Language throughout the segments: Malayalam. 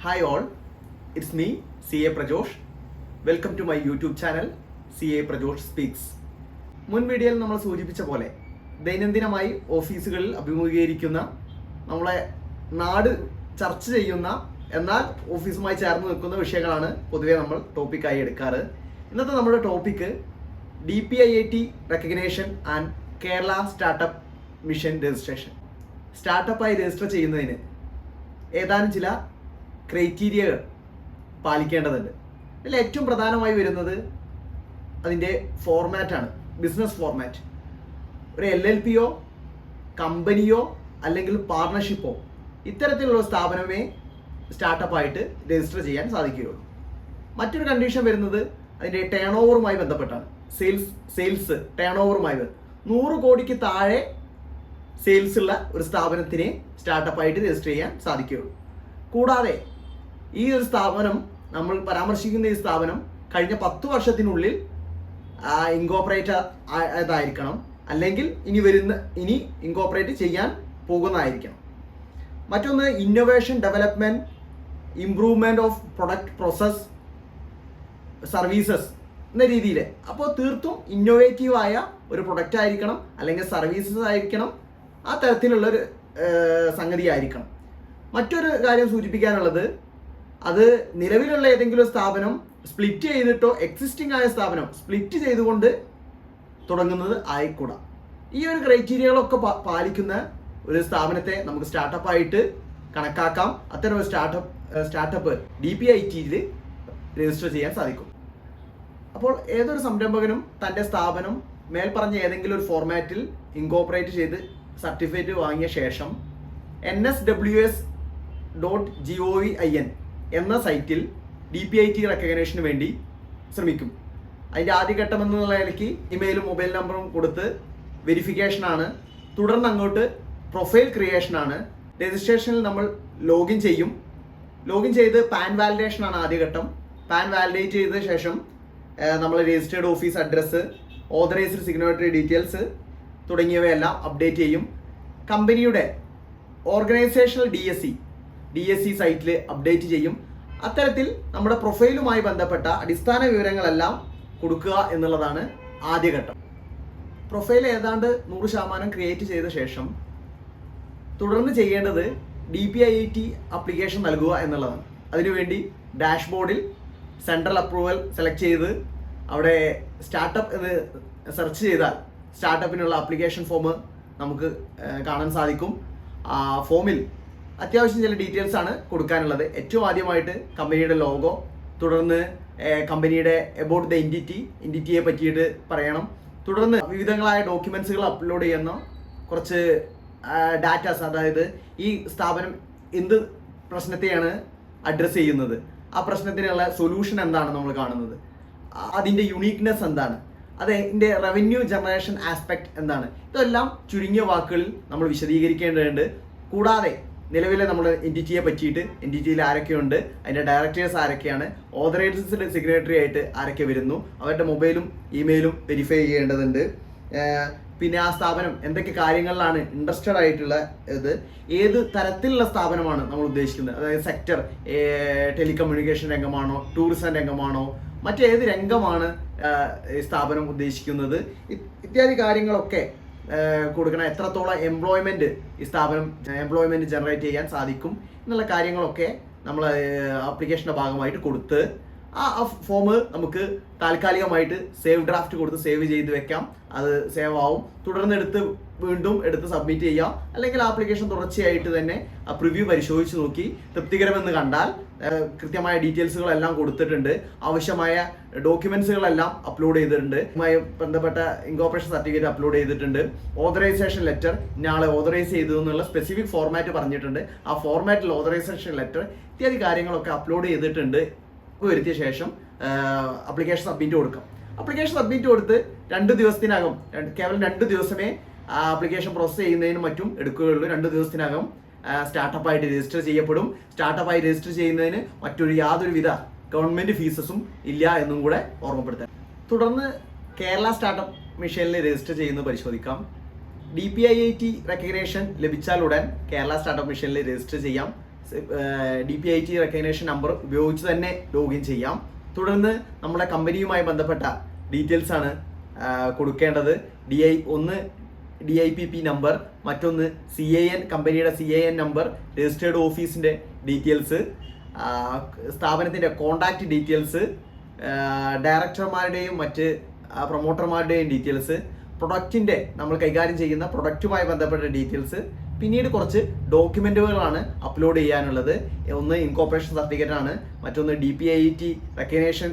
Hi all, it's me CA Prajosh. Welcome to my YouTube channel CA Prajosh Speaks. മുൻ വീഡിയോയിൽ നമ്മൾ സൂചിപ്പിച്ച പോലെ ദൈനംദിനമായി ഓഫീസുകളിൽ അഭിമുഖീകരിക്കുന്ന നമ്മളെ നാട് ചർച്ച ചെയ്യുന്ന എന്നാൽ ഓഫീസുമായി ചേർന്ന് നിൽക്കുന്ന വിഷയങ്ങളാണ് പൊതുവെ നമ്മൾ ടോപ്പിക്കായി എടുക്കാറ്. ഇന്നത്തെ നമ്മുടെ topic DPIIT recognition and Kerala startup mission registration. സ്റ്റാർട്ടപ്പായി രജിസ്റ്റർ ചെയ്യുന്നതിന് ഏതാനും ചില ക്രൈറ്റീരിയകൾ പാലിക്കേണ്ടതുണ്ട്. ഇതിൽ ഏറ്റവും പ്രധാനമായി വരുന്നത് അതിൻ്റെ ഫോർമാറ്റാണ്, ബിസിനസ് ഫോർമാറ്റ്. ഒരു LLPയോ കമ്പനിയോ അല്ലെങ്കിൽ പാർട്ണർഷിപ്പോ ഇത്തരത്തിലുള്ള സ്ഥാപനമേ സ്റ്റാർട്ടപ്പായിട്ട് രജിസ്റ്റർ ചെയ്യാൻ സാധിക്കുകയുള്ളൂ. മറ്റൊരു കണ്ടീഷൻ വരുന്നത് അതിൻ്റെ ടേൺ ഓവറുമായി ബന്ധപ്പെട്ടാണ്. സെയിൽസ് ടേൺ ഓവറുമായി 100 കോടിക്ക് താഴെ സെയിൽസ് ഉള്ള ഒരു സ്ഥാപനത്തിനെ സ്റ്റാർട്ടപ്പായിട്ട് രജിസ്റ്റർ ചെയ്യാൻ സാധിക്കുകയുള്ളൂ. കൂടാതെ ഈ ഒരു സ്ഥാപനം, നമ്മൾ പരാമർശിക്കുന്ന ഈ സ്ഥാപനം കഴിഞ്ഞ 10 വർഷത്തിനുള്ളിൽ ഇൻകോപ്പറേറ്റ് ആയതായിരിക്കണം, അല്ലെങ്കിൽ ഇനി ഇൻകോപ്പറേറ്റ് ചെയ്യാൻ പോകുന്നതായിരിക്കണം. മറ്റൊന്ന് innovation, development, improvement of product, process, services എന്ന രീതിയിൽ. അപ്പോൾ തീർത്തും ഇന്നോവേറ്റീവ് ആയ ഒരു പ്രൊഡക്റ്റ് ആയിരിക്കണം, അല്ലെങ്കിൽ സർവീസസ് ആയിരിക്കണം, ആ തരത്തിലുള്ളൊരു സംഗതി ആയിരിക്കണം. മറ്റൊരു കാര്യം സൂചിപ്പിക്കാനുള്ളത്, അത് നിലവിലുള്ള ഏതെങ്കിലും സ്ഥാപനം സ്പ്ലിറ്റ് ചെയ്തിട്ടോ എക്സിസ്റ്റിംഗ് ആയ സ്ഥാപനം സ്പ്ലിറ്റ് ചെയ്തുകൊണ്ട് തുടങ്ങുന്നത് ആയിക്കൂടാ. ഈ ഒരു ക്രൈറ്റീരിയകളൊക്കെ പാലിക്കുന്ന ഒരു സ്ഥാപനത്തെ നമുക്ക് സ്റ്റാർട്ടപ്പായിട്ട് കണക്കാക്കാം. അത്തരം ഒരു സ്റ്റാർട്ടപ്പ് DPIITയിൽ രജിസ്റ്റർ ചെയ്യാൻ സാധിക്കും. അപ്പോൾ ഏതൊരു സംരംഭകനും തൻ്റെ സ്ഥാപനം മേൽപ്പറഞ്ഞ ഏതെങ്കിലും ഒരു ഫോർമാറ്റിൽ ഇൻകോപ്പറേറ്റ് ചെയ്ത് സർട്ടിഫിക്കറ്റ് വാങ്ങിയ ശേഷം nsws.govin എന്ന സൈറ്റിൽ DPIIT റെക്കഗ്നേഷന് വേണ്ടി ശ്രമിക്കും. അതിൻ്റെ ആദ്യഘട്ടം എന്നുള്ള നിലയ്ക്ക് ഇമെയിലും മൊബൈൽ നമ്പറും കൊടുത്ത് വെരിഫിക്കേഷനാണ്. തുടർന്ന് അങ്ങോട്ട് പ്രൊഫൈൽ ക്രിയേഷനാണ്. രജിസ്ട്രേഷനിൽ നമ്മൾ ലോഗിൻ ചെയ്യും. ലോഗിൻ ചെയ്ത് പാൻ വാലിഡേഷനാണ് ആദ്യഘട്ടം. പാൻ വാലിഡേറ്റ് ചെയ്ത ശേഷം നമ്മൾ registered office address, authorised signatory details തുടങ്ങിയവയെല്ലാം അപ്ഡേറ്റ് ചെയ്യും. കമ്പനിയുടെ ഓർഗനൈസേഷണൽ DSC സൈറ്റിൽ അപ്ഡേറ്റ് ചെയ്യും. അത്തരത്തിൽ നമ്മുടെ പ്രൊഫൈലുമായി ബന്ധപ്പെട്ട അടിസ്ഥാന വിവരങ്ങളെല്ലാം കൊടുക്കുക എന്നുള്ളതാണ് ആദ്യഘട്ടം. പ്രൊഫൈൽ ഏതാണ്ട് 100% ക്രിയേറ്റ് ചെയ്ത ശേഷം തുടർന്ന് ചെയ്യേണ്ടത് DPIIT ആപ്ലിക്കേഷൻ നൽകുക എന്നുള്ളതാണ്. അതിനുവേണ്ടി ഡാഷ്ബോർഡിൽ സെൻട്രൽ അപ്രൂവൽ സെലക്ട് ചെയ്ത് അവിടെ സ്റ്റാർട്ടപ്പ് എന്ന് സെർച്ച് ചെയ്താൽ സ്റ്റാർട്ടപ്പിനുള്ള ആപ്ലിക്കേഷൻ ഫോം നമുക്ക് കാണാൻ സാധിക്കും. ആ ഫോമിൽ അത്യാവശ്യം ചില ഡീറ്റെയിൽസ് ആണ് കൊടുക്കാനുള്ളത്. ഏറ്റവും ആദ്യമായിട്ട് കമ്പനിയുടെ ലോഗോ, തുടർന്ന് കമ്പനിയുടെ എബൌട്ട് ദ എൻറ്റിറ്റിയെ പറ്റിയിട്ട് പറയണം. തുടർന്ന് വിവിധങ്ങളായ ഡോക്യുമെന്റ്സുകൾ അപ്ലോഡ് ചെയ്യുന്ന കുറച്ച് ഡാറ്റാസ്, അതായത് ഈ സ്ഥാപനം എന്ത് പ്രശ്നത്തെയാണ് അഡ്രസ്സ് ചെയ്യുന്നത്, ആ പ്രശ്നത്തിനുള്ള സൊല്യൂഷൻ എന്താണ് നമ്മൾ കാണുന്നത്, അതിൻ്റെ യുണീക്നെസ് എന്താണ്, അതിൻ്റെ റവന്യൂ ജനറേഷൻ ആസ്പെക്ട് എന്താണ്, ഇതെല്ലാം ചുരുങ്ങിയ വാക്കുകളിൽ നമ്മൾ വിശദീകരിക്കേണ്ടതുണ്ട്. കൂടാതെ നിലവിലെ നമ്മുടെ എൻറ്റിറ്റിയെ പറ്റിയിട്ട്, എൻറ്റിറ്റിയിൽ ആരൊക്കെയുണ്ട്, അതിൻ്റെ ഡയറക്ടേഴ്സ് ആരൊക്കെയാണ്, ഓതറൈസ്ഡ് സിഗ്നേറ്ററി ആയിട്ട് ആരൊക്കെ വരുന്നു, അവരുടെ മൊബൈലും ഇമെയിലും വെരിഫൈ ചെയ്യേണ്ടതുണ്ട്. പിന്നെ ആ സ്ഥാപനം എന്തൊക്കെ കാര്യങ്ങളിലാണ് ഇൻട്രസ്റ്റഡ് ആയിട്ടുള്ള ഏത് തരത്തിലുള്ള സ്ഥാപനമാണ് നമ്മൾ ഉദ്ദേശിക്കുന്നത്, അതായത് സെക്ടർ ടെലികമ്മ്യൂണിക്കേഷൻ രംഗമാണോ, ടൂറിസം രംഗമാണോ, മറ്റേത് രംഗമാണ് സ്ഥാപനം ഉദ്ദേശിക്കുന്നത്, ഇത്യാദി കാര്യങ്ങളൊക്കെ കൊടുക്കണം. എത്രത്തോളം എംപ്ലോയ്മെന്റ് ഈ സ്ഥാപനം ജനറേറ്റ് ചെയ്യാൻ സാധിക്കും എന്നുള്ള കാര്യങ്ങളൊക്കെ നമ്മൾ ആപ്ലിക്കേഷൻ്റെ ഭാഗമായിട്ട് കൊടുത്ത് ആ ഫോം നമുക്ക് താൽക്കാലികമായിട്ട് സേവ് ഡ്രാഫ്റ്റ് കൊടുത്ത് സേവ് ചെയ്ത് വെക്കാം. അത് സേവ് ആവും. തുടർന്ന് വീണ്ടും എടുത്ത് സബ്മിറ്റ് ചെയ്യാം. അല്ലെങ്കിൽ ആപ്ലിക്കേഷൻ തുടർച്ചയായിട്ട് തന്നെ ആ പ്രിവ്യൂ പരിശോധിച്ച് നോക്കി തൃപ്തികരമെന്ന് കണ്ടാൽ കൃത്യമായ ഡീറ്റെയിൽസുകളെല്ലാം കൊടുത്തിട്ടുണ്ട്, ആവശ്യമായ ഡോക്യുമെന്റ്സുകളെല്ലാം അപ്ലോഡ് ചെയ്തിട്ടുണ്ട്, ഇതുമായി ബന്ധപ്പെട്ട ഇൻകോർപ്പറേഷൻ സർട്ടിഫിക്കറ്റ് അപ്ലോഡ് ചെയ്തിട്ടുണ്ട്, ഓതറൈസേഷൻ ലെറ്റർ ഇന്നയാളെ ഓതറൈസ് ചെയ്തു എന്നുള്ള സ്പെസിഫിക് ഫോർമാറ്റ് പറഞ്ഞിട്ടുണ്ട്, ആ ഫോർമാറ്റിൽ ഓതറൈസേഷൻ ലെറ്റർ ഇത്യാദി കാര്യങ്ങളൊക്കെ അപ്ലോഡ് ചെയ്തിട്ടുണ്ട്. വരുത്തിയ ശേഷം ആപ്ലിക്കേഷൻ സബ്മിറ്റ് കൊടുക്കാം. ആപ്ലിക്കേഷൻ സബ്മിറ്റ് കൊടുത്ത് 2 ദിവസത്തിനകം, കേവലം 2 ദിവസമേ ആപ്ലിക്കേഷൻ പ്രോസസ് ചെയ്യുന്നതിനും മറ്റും എടുക്കുകയുള്ളൂ. 2 ദിവസത്തിനകം സ്റ്റാർട്ടപ്പായിട്ട് രജിസ്റ്റർ ചെയ്യപ്പെടും. സ്റ്റാർട്ടപ്പായി രജിസ്റ്റർ ചെയ്യുന്നതിന് യാതൊരുവിധ ഗവൺമെന്റ് ഫീസസും ഇല്ല എന്നും കൂടെ ഓർമ്മപ്പെടുത്താം. തുടർന്ന് കേരള സ്റ്റാർട്ടപ്പ് മിഷനിൽ രജിസ്റ്റർ ചെയ്യുന്നത് പരിശോധിക്കാം. DPIIT റെക്കഗ്നേഷൻ ലഭിച്ചാലുടൻ കേരള സ്റ്റാർട്ടപ്പ് മിഷനിൽ രജിസ്റ്റർ ചെയ്യാം. DPIT റെക്കഗ്നേഷൻ നമ്പർ ഉപയോഗിച്ച് തന്നെ ലോഗിൻ ചെയ്യാം. തുടർന്ന് നമ്മുടെ കമ്പനിയുമായി ബന്ധപ്പെട്ട ഡീറ്റെയിൽസ് ആണ് കൊടുക്കേണ്ടത്. ഒന്ന് DIPP നമ്പർ, മറ്റൊന്ന് CAN, കമ്പനിയുടെ CAN നമ്പർ, രജിസ്റ്റേർഡ് ഓഫീസിൻ്റെ ഡീറ്റെയിൽസ്, സ്ഥാപനത്തിൻ്റെ കോണ്ടാക്റ്റ് ഡീറ്റെയിൽസ്, ഡയറക്ടർമാരുടെയും മറ്റ് പ്രൊമോട്ടർമാരുടെയും ഡീറ്റെയിൽസ്, പ്രൊഡക്റ്റിൻ്റെ നമ്മൾ കൈകാര്യം ചെയ്യുന്ന പ്രൊഡക്റ്റുമായി ബന്ധപ്പെട്ട ഡീറ്റെയിൽസ്, പിന്നീട് കുറച്ച് ഡോക്യുമെൻറ്റുകളാണ് അപ്ലോഡ് ചെയ്യാനുള്ളത്. ഒന്ന് ഇൻകോർപ്പറേഷൻ സർട്ടിഫിക്കറ്റ് ആണ്, മറ്റൊന്ന് DPIT റെക്കഗ്നേഷൻ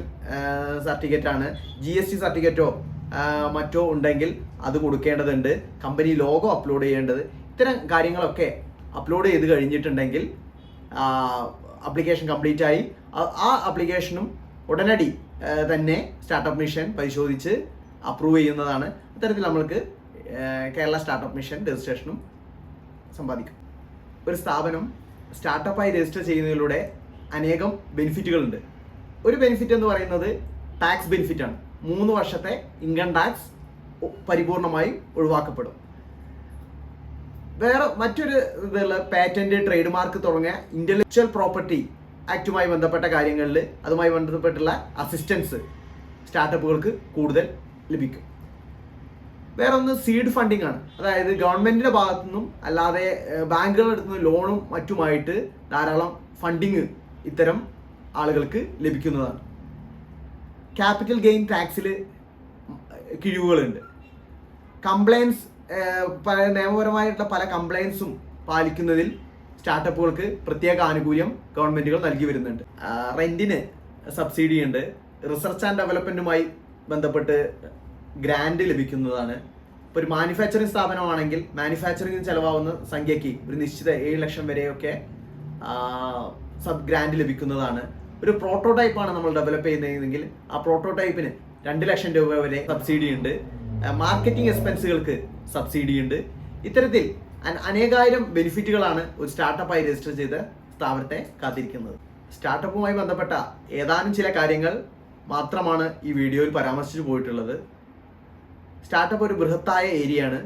സർട്ടിഫിക്കറ്റ് ആണ്. GST സർട്ടിഫിക്കറ്റോ മറ്റോ ഉണ്ടെങ്കിൽ അത് കൊടുക്കേണ്ടതുണ്ട്. കമ്പനി ലോഗോ അപ്ലോഡ് ചെയ്യേണ്ടത്. ഇത്തരം കാര്യങ്ങളൊക്കെ അപ്ലോഡ് ചെയ്ത് കഴിഞ്ഞിട്ടുണ്ടെങ്കിൽ ആപ്ലിക്കേഷൻ കംപ്ലീറ്റ് ആയി. ആ ആപ്ലിക്കേഷനും ഉടനടി തന്നെ സ്റ്റാർട്ടപ്പ് മിഷൻ പരിശോധിച്ച് അപ്രൂവ് ചെയ്യുന്നതാണ്. അത്തരത്തിൽ നമ്മൾക്ക് കേരള സ്റ്റാർട്ടപ്പ് മിഷൻ രജിസ്ട്രേഷനും സമ്പാദിക്കും. ഒരു സ്ഥാപനം സ്റ്റാർട്ടപ്പായി രജിസ്റ്റർ ചെയ്യുന്നതിലൂടെ അനേകം ബെനിഫിറ്റുകളുണ്ട്. ഒരു ബെനിഫിറ്റ് എന്ന് പറയുന്നത് ടാക്സ് ബെനിഫിറ്റാണ്. 3 വർഷത്തെ ഇൻകം ടാക്സ് പരിപൂർണമായി ഒഴിവാക്കപ്പെടും. വേറെ മറ്റൊരു ഇതുള്ള പാറ്റന്റ്, ട്രേഡ് മാർക്ക് തുടങ്ങിയ ഇന്റലക്ച്വൽ പ്രോപ്പർട്ടി ആക്റ്റുമായി ബന്ധപ്പെട്ട കാര്യങ്ങളിൽ അതുമായി ബന്ധപ്പെട്ടുള്ള അസിസ്റ്റൻസ് സ്റ്റാർട്ടപ്പുകൾക്ക് കൂടുതൽ ലഭിക്കും. വേറെ ഒന്ന് സീഡ് ഫണ്ടിങ് ആണ്. അതായത് ഗവൺമെന്റിന്റെ ഭാഗത്തു നിന്നും അല്ലാതെ ബാങ്കുകളുടെ അടുത്ത് നിന്ന് ലോണും മറ്റുമായിട്ട് ധാരാളം ഫണ്ടിങ് ഇത്തരം ആളുകൾക്ക് ലഭിക്കുന്നതാണ്. ക്യാപിറ്റൽ ഗെയിൻ ടാക്സിൽ കിഴിവുകളുണ്ട്. കംപ്ലയൻസ്, പല നിയമപരമായിട്ടുള്ള പല കംപ്ലയൻസും പാലിക്കുന്നതിൽ സ്റ്റാർട്ടപ്പുകൾക്ക് പ്രത്യേക ആനുകൂല്യം ഗവൺമെന്റുകൾ നൽകി വരുന്നുണ്ട്. റെന്റിന് സബ്സിഡി ഉണ്ട്. റിസർച്ച് ആൻഡ് ഡെവലപ്മെന്റുമായി ബന്ധപ്പെട്ട് ഗ്രാൻഡ് ലഭിക്കുന്നതാണ്. ഇപ്പോൾ ഒരു മാനുഫാക്ചറിങ് സ്ഥാപനമാണെങ്കിൽ മാനുഫാക്ചറിങ്ങിന് ചെലവാകുന്ന സംഖ്യയ്ക്ക് ഒരു നിശ്ചിത 7 ലക്ഷം വരെയൊക്കെ സബ് ഗ്രാൻഡ് ലഭിക്കുന്നതാണ്. ഒരു പ്രോട്ടോടൈപ്പാണ് നമ്മൾ ഡെവലപ്പ് ചെയ്യുന്നതെങ്കിൽ ആ പ്രോട്ടോടൈപ്പിന് 2 ലക്ഷം രൂപ വരെ സബ്സിഡി ഉണ്ട്. മാർക്കറ്റിംഗ് എക്സ്പെൻസുകൾക്ക് സബ്സിഡി ഉണ്ട്. ഇത്തരത്തിൽ അനേകായിരം ബെനിഫിറ്റുകളാണ് ഒരു സ്റ്റാർട്ടപ്പായി രജിസ്റ്റർ ചെയ്ത സ്ഥാപനത്തെ കാത്തിരിക്കുന്നത്. സ്റ്റാർട്ടപ്പുമായി ബന്ധപ്പെട്ട ഏതാനും ചില കാര്യങ്ങൾ മാത്രമാണ് ഈ വീഡിയോയിൽ പരാമർശിച്ചു പോയിട്ടുള്ളത്. സ്റ്റാർട്ടപ്പ് ഒരു ബൃഹത്തായ ഏരിയയാണ്,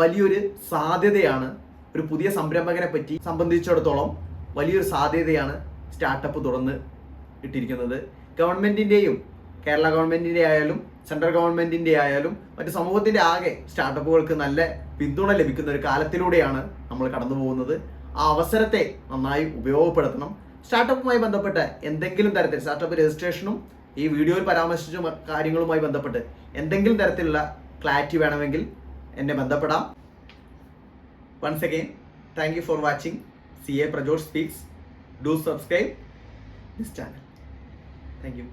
വലിയൊരു സാധ്യതയാണ്. ഒരു പുതിയ സംരംഭകനെ പറ്റി സംബന്ധിച്ചിടത്തോളം വലിയൊരു സാധ്യതയാണ് സ്റ്റാർട്ടപ്പ് തുറന്ന് ഇട്ടിരിക്കുന്നത്. ഗവൺമെന്റിന്റെയും കേരള ഗവൺമെന്റിന്റെ ആയാലും സെൻട്രൽ ഗവൺമെന്റിന്റെ ആയാലും മറ്റ് സമൂഹത്തിന്റെ ആകെ സ്റ്റാർട്ടപ്പുകൾക്ക് നല്ല പിന്തുണ ലഭിക്കുന്ന ഒരു കാലത്തിലൂടെയാണ് നമ്മൾ കടന്നു പോകുന്നത്. ആ അവസരത്തെ നന്നായി ഉപയോഗപ്പെടുത്തണം. സ്റ്റാർട്ടപ്പുമായി ബന്ധപ്പെട്ട് എന്തെങ്കിലും തരത്തിൽ സ്റ്റാർട്ടപ്പ് രജിസ്ട്രേഷനും ഈ വീഡിയോയിൽ പരാമർശിച്ച കാര്യങ്ങളുമായി ബന്ധപ്പെട്ട് എന്തെങ്കിലും തരത്തിലുള്ള ക്ലാരിറ്റി വേണമെങ്കിൽ എന്നെ ബന്ധപ്പെടാം. Once again, thank you for watching CA Prajosh Speaks. Do subscribe this channel. Thank you.